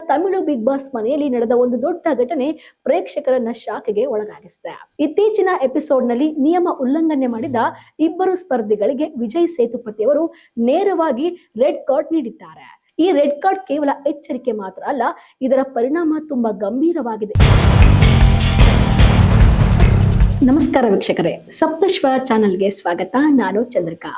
Tamil big boss ಮನೆಯಲ್ಲಿ ನಡೆದ ಒಂದು ದೊಡ್ಡ ಘಟನೆ ಪ್ರೇಕ್ಷಕರನ್ನ ಶಾಖೆಗೆ ಒಳಗಾಗಿಸಿದೆ. ಇತ್ತೀಚಿನ ಎಪಿಸೋಡ್ನಲ್ಲಿ ನಿಯಮ ಉಲ್ಲಂಘನೆ ಮಾಡಿದ ಇಬ್ಬರು ಸ್ಪರ್ಧಿಗಳಿಗೆ ವಿಜಯ್ ಸೇತುಪತಿ ಅವರು ನೇರವಾಗಿ ರೆಡ್ ಕಾರ್ಡ್ ನೀಡಿದ್ದಾರೆ. ಈ ರೆಡ್ ಕಾರ್ಡ್ ಕೇವಲ ಎಚ್ಚರಿಕೆ ಮಾತ್ರ ಅಲ್ಲ, ಇದರ ಪರಿಣಾಮ ತುಂಬಾ ಗಂಭೀರವಾಗಿದೆ. ನಮಸ್ಕಾರ ವೀಕ್ಷಕರೇ, ಸಪ್ತಶ್ವ ಚಾನೆಲ್ಗೆ ಸ್ವಾಗತ. ನಾನು ಚಂದ್ರಿಕಾ.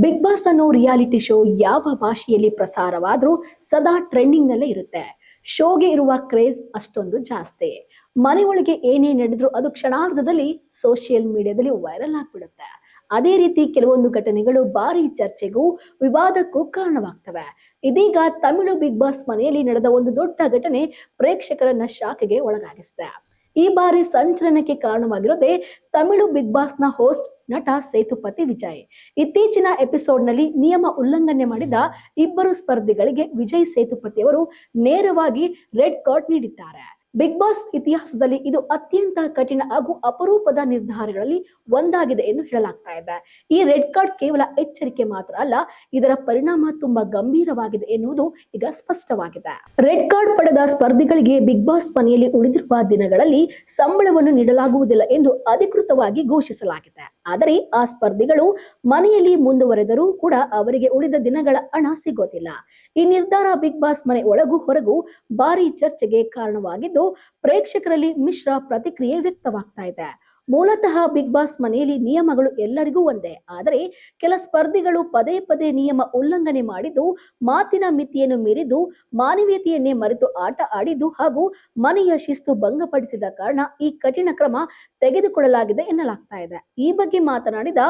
ಬಿಗ್ ಬಾಸ್ ಅನ್ನೋ ರಿಯಾಲಿಟಿ ಶೋ ಯಾವ ಭಾಷೆಯಲ್ಲಿ ಪ್ರಸಾರವಾದ್ರೂ ಸದಾ ಟ್ರೆಂಡಿಂಗ್ ನಲ್ಲೇ ಇರುತ್ತೆ. ಶೋಗೆ ಇರುವ ಕ್ರೇಜ್ ಅಷ್ಟೊಂದು ಜಾಸ್ತಿ. ಮನೆಯೊಳಗೆ ಏನೇ ನಡೆದ್ರೂ ಅದು ಕ್ಷಣಾರ್ಧದಲ್ಲಿ ಸೋಷಿಯಲ್ ಮೀಡಿಯಾದಲ್ಲಿ ವೈರಲ್ ಆಗ್ಬಿಡುತ್ತೆ. ಅದೇ ರೀತಿ ಕೆಲವೊಂದು ಘಟನೆಗಳು ಭಾರಿ ಚರ್ಚೆಗೂ ವಿವಾದಕ್ಕೂ ಕಾರಣವಾಗ್ತವೆ. ಇದೀಗ ತಮಿಳು ಬಿಗ್ ಬಾಸ್ ಮನೆಯಲ್ಲಿ ನಡೆದ ಒಂದು ದೊಡ್ಡ ಘಟನೆ ಪ್ರೇಕ್ಷಕರನ್ನ ಶಾಖೆಗೆ ಒಳಗಾಗಿಸಿದೆ. ಈ ಬಾರಿ ಸಂಚಲನಕ್ಕೆ ಕಾರಣವಾಗಿರೋದೇ ತಮಿಳು ಬಿಗ್ ಬಾಸ್ ನ ಹೋಸ್ಟ್ ನಟ ಸೇತುಪತಿ ವಿಜಯ್. ಇತ್ತೀಚಿನ ಎಪಿಸೋಡ್ನಲ್ಲಿ ನಿಯಮ ಉಲ್ಲಂಘನೆ ಮಾಡಿದ ಇಬ್ಬರು ಸ್ಪರ್ಧಿಗಳಿಗೆ ವಿಜಯ್ ಸೇತುಪತಿ ಅವರು ನೇರವಾಗಿ ರೆಡ್ ಕಾರ್ಡ್ ನೀಡಿದ್ದಾರೆ. ಬಿಗ್ ಬಾಸ್ ಇತಿಹಾಸದಲ್ಲಿ ಇದು ಅತ್ಯಂತ ಕಠಿಣ ಹಾಗೂ ಅಪರೂಪದ ನಿರ್ಧಾರಗಳಲ್ಲಿ ಒಂದಾಗಿದೆ ಎಂದು ಹೇಳಲಾಗ್ತಾ ಇದೆ. ಈ ರೆಡ್ ಕಾರ್ಡ್ ಕೇವಲ ಎಚ್ಚರಿಕೆ ಮಾತ್ರ ಅಲ್ಲ, ಇದರ ಪರಿಣಾಮ ತುಂಬಾ ಗಂಭೀರವಾಗಿದೆ ಎನ್ನುವುದು ಈಗ ಸ್ಪಷ್ಟವಾಗಿದೆ. ರೆಡ್ ಕಾರ್ಡ್ ಪಡೆದ ಸ್ಪರ್ಧಿಗಳಿಗೆ ಬಿಗ್ ಬಾಸ್ ಮನೆಯಲ್ಲಿ ಉಳಿದಿರುವ ದಿನಗಳಲ್ಲಿ ಸಂಬಳವನ್ನು ನೀಡಲಾಗುವುದಿಲ್ಲ ಎಂದು ಅಧಿಕೃತವಾಗಿ ಘೋಷಿಸಲಾಗಿದೆ. ಆದರೆ ಆ ಸ್ಪರ್ಧಿಗಳು ಮನೆಯಲ್ಲಿ ಮುಂದುವರೆದರೂ ಕೂಡ ಅವರಿಗೆ ಉಳಿದ ದಿನಗಳ ಹಣ ಸಿಗೋದಿಲ್ಲ. ಈ ನಿರ್ಧಾರ ಬಿಗ್ ಬಾಸ್ ಮನೆ ಒಳಗೂ ಹೊರಗೂ ಭಾರಿ ಚರ್ಚೆಗೆ ಕಾರಣವಾಗಿದ್ದು ಪ್ರೇಕ್ಷಕರಲ್ಲಿ ಮಿಶ್ರ ಪ್ರತಿಕ್ರಿಯೆ ವ್ಯಕ್ತವಾಗ್ತಾ ಇದೆ. ಮೂಲತಃ ಬಿಗ್ ಬಾಸ್ ಮನೆಯಲ್ಲಿ ನಿಯಮಗಳು ಎಲ್ಲರಿಗೂ ಒಂದೇ, ಆದರೆ ಕೆಲ ಸ್ಪರ್ಧಿಗಳು ಪದೇ ಪದೇ ನಿಯಮ ಉಲ್ಲಂಘನೆ ಮಾಡಿದ್ದು, ಮಾತಿನ ಮಿತಿಯನ್ನು ಮೀರಿದ್ದು, ಮಾನವೀಯತೆಯನ್ನೇ ಮರೆತು ಆಟ ಆಡಿದ್ದು ಹಾಗೂ ಮನೆಯ ಶಿಸ್ತು ಭಂಗಪಡಿಸಿದ ಕಾರಣ ಈ ಕಠಿಣ ಕ್ರಮ ತೆಗೆದುಕೊಳ್ಳಲಾಗಿದೆ ಎನ್ನಲಾಗ್ತಾ ಇದೆ. ಈ ಬಗ್ಗೆ ಮಾತನಾಡಿದ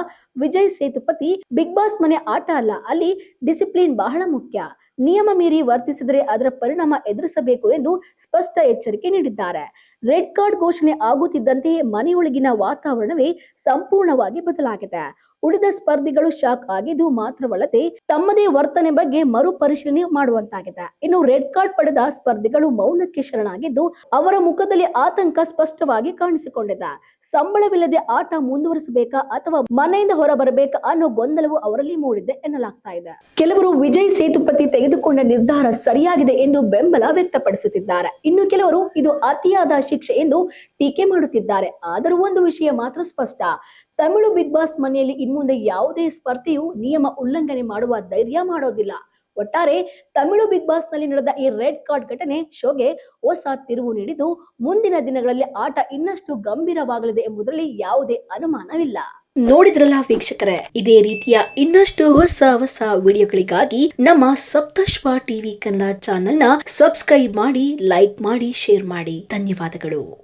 ವಿಜಯ್ ಸೇತುಪತಿ, ಬಿಗ್ ಬಾಸ್ ಮನೆ ಆಟ ಅಲ್ಲ, ಅಲ್ಲಿ ಡಿಸಿಪ್ಲಿನ್ ಬಹಳ ಮುಖ್ಯ. ನಿಯಮ ಮೀರಿ ವರ್ತಿಸಿದರೆ ಅದರ ಪರಿಣಾಮ ಎದುರಿಸಬೇಕು ಎಂದು ಸ್ಪಷ್ಟ ಎಚ್ಚರಿಕೆ ನೀಡಿದ್ದಾರೆ. ರೆಡ್ ಕಾರ್ಡ್ ಘೋಷಣೆ ಆಗುತ್ತಿದ್ದಂತೆಯೇ ಮನೆಯೊಳಗಿನ ವಾತಾವರಣವೇ ಸಂಪೂರ್ಣವಾಗಿ ಬದಲಾಗಿದೆ. ಉಳಿದ ಸ್ಪರ್ಧಿಗಳು ಶಾಕ್ ಆಗಿದ್ದು ಮಾತ್ರವಲ್ಲದೆ ತಮ್ಮದೇ ವರ್ತನೆ ಬಗ್ಗೆ ಮರುಪರಿಶೀಲನೆ ಮಾಡುವಂತಾಗಿದೆ. ಇನ್ನು ರೆಡ್ ಕಾರ್ಡ್ ಪಡೆದ ಸ್ಪರ್ಧಿಗಳು ಮೌನಕ್ಕೆ ಶರಣಾಗಿದ್ದು ಅವರ ಮುಖದಲ್ಲಿ ಆತಂಕ ಸ್ಪಷ್ಟವಾಗಿ ಕಾಣಿಸಿಕೊಂಡಿದೆ. ಸಂಬಳವಿಲ್ಲದೆ ಆಟ ಮುಂದುವರಿಸಬೇಕಾ ಅಥವಾ ಮನೆಯಿಂದ ಹೊರ ಬರಬೇಕಾ ಅನ್ನೋ ಗೊಂದಲವು ಅವರಲ್ಲಿ ಮೂಡಿದೆ ಎನ್ನಲಾಗ್ತಾ ಇದೆ. ಕೆಲವರು ವಿಜಯ್ ಸೇತುಪತಿ ತೆಗೆದುಕೊಂಡ ನಿರ್ಧಾರ ಸರಿಯಾಗಿದೆ ಎಂದು ಬೆಂಬಲ ವ್ಯಕ್ತಪಡಿಸುತ್ತಿದ್ದಾರೆ. ಇನ್ನು ಕೆಲವರು ಇದು ಅತಿಯಾದ ಶಿಕ್ಷೆ ಎಂದು ಟೀಕೆ ಮಾಡುತ್ತಿದ್ದಾರೆ. ಆದರೂ ಒಂದು ವಿಷಯ ಮಾತ್ರ ಸ್ಪಷ್ಟ, ತಮಿಳು ಬಿಗ್ ಬಾಸ್ ಮನೆಯಲ್ಲಿ ಇನ್ಮುಂದೆ ಯಾವುದೇ ಸ್ಪರ್ಧಿಯು ನಿಯಮ ಉಲ್ಲಂಘನೆ ಮಾಡುವ ಧೈರ್ಯ ಮಾಡೋದಿಲ್ಲ. ಒಟ್ಟಾರೆ ತಮಿಳು ಬಿಗ್ ಬಾಸ್ ನಲ್ಲಿ ನಡೆದ ಈ ರೆಡ್ ಕಾರ್ಡ್ ಘಟನೆ ಶೋಗೆ ಹೊಸ ತಿರುವು ನೀಡಿದ್ದು ಮುಂದಿನ ದಿನಗಳಲ್ಲಿ ಆಟ ಇನ್ನಷ್ಟು ಗಂಭೀರವಾಗಲಿದೆ ಎಂಬುದರಲ್ಲಿ ಯಾವುದೇ ಅನುಮಾನವಿಲ್ಲ. ನೋಡಿದ್ರಲ್ಲ ವೀಕ್ಷಕರೇ, ಇದೇ ರೀತಿಯ ಇನ್ನಷ್ಟು ಹೊಸ ವಿಡಿಯೋಗಳಿಗಾಗಿ ನಮ್ಮ ಸಪ್ತಶ್ವ ಟಿವಿ ಕನ್ನಡ ಚಾನೆಲ್ನ ಸಬ್ಸ್ಕ್ರೈಬ್ ಮಾಡಿ, ಲೈಕ್ ಮಾಡಿ, ಶೇರ್ ಮಾಡಿ. ಧನ್ಯವಾದಗಳು.